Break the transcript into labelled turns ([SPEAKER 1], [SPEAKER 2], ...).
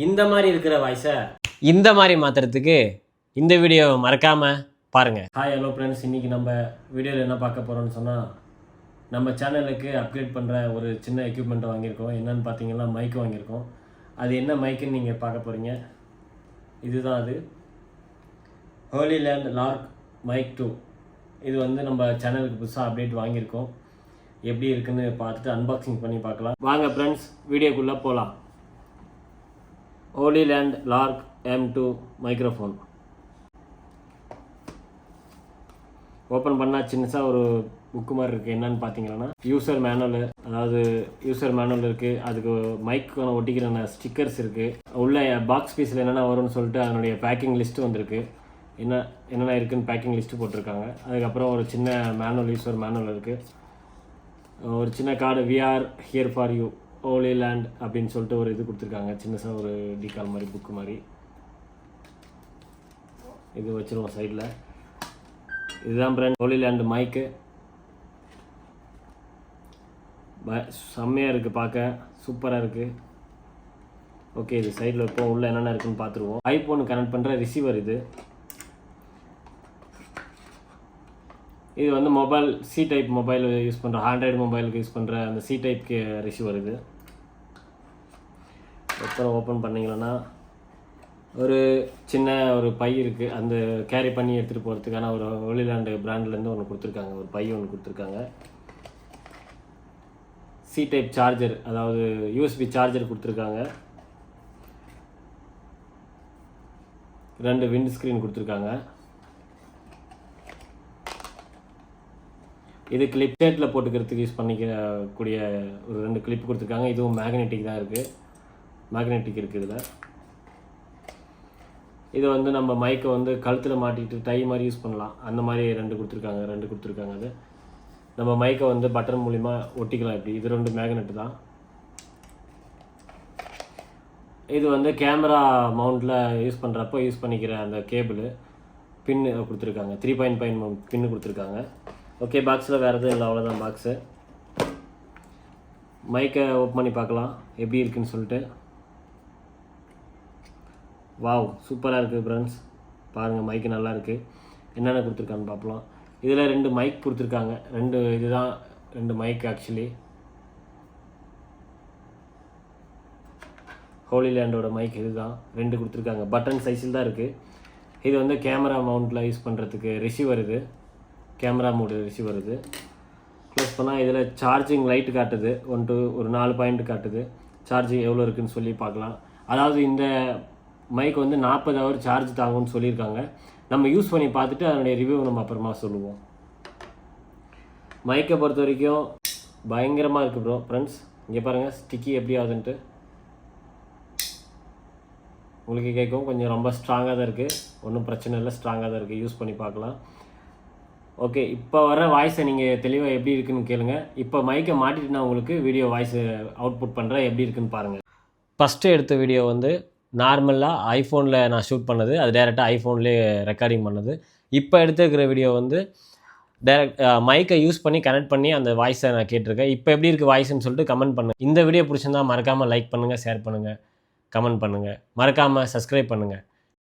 [SPEAKER 1] இந்த மாதிரி இருக்கிற வாய்ஸை இந்த மாதிரி மாற்றுறதுக்கு இந்த வீடியோ மறக்காமல் பாருங்கள். ஹாய் ஹலோ ஃப்ரெண்ட்ஸ், இன்றைக்கி நம்ம வீடியோவில் என்ன பார்க்க போகிறோம்னு சொன்னால், நம்ம சேனலுக்கு அப்கிரேட் பண்ணுற ஒரு சின்ன எக்யூப்மெண்ட்டை வாங்கியிருக்கோம். என்னென்னு பார்த்தீங்கன்னா மைக் வாங்கியிருக்கோம். அது என்ன மைக்குன்னு நீங்கள் பார்க்க போகிறீங்க. இதுதான் அது, ஹோலி லேண்ட் லார்க் மைக் 2. இது வந்து நம்ம சேனலுக்கு புதுசாக அப்டேட் வாங்கியிருக்கோம். எப்படி இருக்குன்னு பார்த்துட்டு அன்பாக்சிங் பண்ணி பார்க்கலாம். வாங்க ஃப்ரெண்ட்ஸ், வீடியோக்குள்ளே போகலாம். Hollyland lark M2 microphone open பண்ணால் சின்னதாக ஒரு புக்கு மாதிரி இருக்குது. என்னென்னு பார்த்தீங்கன்னா யூசர் மேனுவல், அதாவது யூசர் மேனுவல் இருக்குது. அதுக்கு மைக்கு ஒட்டிக்கிற ஸ்டிக்கர்ஸ் இருக்குது. உள்ள பாக்ஸ் பீஸில் என்னென்ன வரும்னு சொல்லிட்டு அதனுடைய பேக்கிங் லிஸ்ட்டு வந்திருக்கு. என்னென்ன இருக்குதுன்னு பேக்கிங் லிஸ்ட்டு போட்டிருக்காங்க. அதுக்கப்புறம் ஒரு சின்ன மேனுவல், யூசர் மேனுவல் இருக்குது. ஒரு சின்ன card, we're here for you Hollyland அப்படின்னு சொல்லிட்டு ஒரு இது கொடுத்துருக்காங்க. சின்னதாக ஒரு டிகால் மாதிரி, புக்கு மாதிரி. இது வச்சுருவோம் சைடில். இதுதான் ஃப்ரெண்ட் ஹோலி லேண்ட் மைக்கு. செம்மையாக இருக்குது, பார்க்க சூப்பராக இருக்குது. ஓகே, இது சைடில் வைப்போம். உள்ளே என்னென்ன இருக்குதுன்னு பார்த்துருவோம். ஐஃபோன் கனெக்ட் பண்ணுற ரிசீவர் இது. இது வந்து mobile C type mobile use பண்ணுற, ஆண்ட்ராய்டு மொபைலுக்கு யூஸ் பண்ணுற அந்த சி டைப்க்கு ரிசீவர் இது. அப்புறம் ஓப்பன் பண்ணிங்கன்னா ஒரு சின்ன ஒரு பை இருக்குது. அந்த கேரி பண்ணி எடுத்துகிட்டு போகிறதுக்கான ஒரு ஹோலி லேண்ட் பிராண்ட்லேருந்து ஒன்று கொடுத்துருக்காங்க. ஒரு பை ஒன்று கொடுத்துருக்காங்க. சி டைப் சார்ஜர், அதாவது யூஎஸ்பி சார்ஜர் கொடுத்துருக்காங்க. 2 விண்ட் ஸ்க்ரீன் கொடுத்துருக்காங்க. இது கிளிப் ஷேட்டில் போட்டுக்கிறதுக்கு யூஸ் பண்ணிக்கக்கூடிய ஒரு 2 கிளிப் கொடுத்துருக்காங்க. இதுவும் மேக்னெட்டிக் தான் இருக்குது. மேக்னெட்டிக் இருக்குது இதில். இது வந்து நம்ம மைக்கை வந்து கழுத்தில் மாட்டிட்டு டை மாதிரி யூஸ் பண்ணலாம். அந்த மாதிரி 2 கொடுத்துருக்காங்க. அது நம்ம மைக்கை வந்து பட்டன் மூலிமா ஒட்டிக்கலாம். இப்படி இது 2 மேக்னெட்டு தான். இது வந்து கேமரா மவுண்டில் யூஸ் பண்ணுறப்போ யூஸ் பண்ணிக்கிற அந்த கேபிள் பின்னு கொடுத்துருக்காங்க. 3.5 பின்னு கொடுத்துருக்காங்க. ஓகே, பாக்ஸில் வேறு எதுவும் இல்லை, அவ்வளோதான் பாக்ஸு. மைக்கை ஓப்பன் பண்ணி பார்க்கலாம் எப்படி இருக்குன்னு சொல்லிட்டு. வாவ், சூப்பராக இருக்குது ஃப்ரெண்ட்ஸ். பாருங்கள், மைக்கு நல்லா இருக்குது. என்னென்ன கொடுத்துருக்கான்னு பார்க்கலாம். இதில் 2 மைக் கொடுத்துருக்காங்க. இதுதான் 2 மைக். ஆக்சுவலி ஹோலி லேண்டோட மைக் இதுதான். 2 கொடுத்துருக்காங்க. பட்டன் சைஸில் தான் இருக்குது. இது வந்து கேமரா மவுண்டில் யூஸ் பண்ணுறதுக்கு ரிசீவர். இது கேமரா மோடு ரிசீவர். இது க்ளோஸ் பண்ணால் இதில் சார்ஜிங் லைட் காட்டுது. ஒரு 4 பாயிண்ட் காட்டுது. சார்ஜிங் எவ்வளோ இருக்குதுன்னு சொல்லி பார்க்கலாம். அதாவது இந்த மைக் வந்து 40 ஹவர் சார்ஜ் தாங்கும்னு சொல்லியிருக்காங்க. நம்ம யூஸ் பண்ணி பார்த்துட்டு அதனுடைய ரிவ்யூ நம்ம அப்புறமா சொல்லுவோம். மைக்கை பொறுத்த வரைக்கும் பயங்கரமாக இருக்குது ப்ரோ ஃப்ரெண்ட்ஸ். இங்கே பாருங்கள் ஸ்டிக்கி எப்படி ஆகுதுன்ட்டு உங்களுக்கு கேட்கும். கொஞ்சம் ரொம்ப ஸ்ட்ராங்காக தான் இருக்குது. ஒன்றும் பிரச்சனை இல்லை, ஸ்ட்ராங்காக தான் இருக்குது. யூஸ் பண்ணி பார்க்கலாம். ஓகே, இப்போ வர வாய்ஸை நீங்கள் தெளிவாக எப்படி இருக்குன்னு கேளுங்க. இப்போ மைக்கை மாட்டிட்டு நான் உங்களுக்கு வீடியோ வாய்ஸ் அவுட்புட் பண்ணுறேன், எப்படி இருக்குன்னு பாருங்கள். ஃபஸ்ட்டு எடுத்த வீடியோ வந்து நார்மலாக ஐஃபோனில் நான் ஷூட் பண்ணது. அது டேரெக்டாக ஐஃபோன்லேயே ரெக்கார்டிங் பண்ணது. இப்போ எடுத்துருக்கிற வீடியோ வந்து மைக்கை யூஸ் பண்ணி கனெக்ட் பண்ணி அந்த வாய்ஸை நான் கேட்டிருக்கேன். இப்போ எப்படி இருக்குது வாய்ஸ்ன்னு சொல்லிட்டு கமெண்ட் பண்ணுங்கள். இந்த வீடியோ பிடிச்சிருந்தா மறக்காமல் லைக் பண்ணுங்கள், ஷேர் பண்ணுங்கள், கமெண்ட் பண்ணுங்கள். மறக்காமல் சப்ஸ்கிரைப் பண்ணுங்கள்.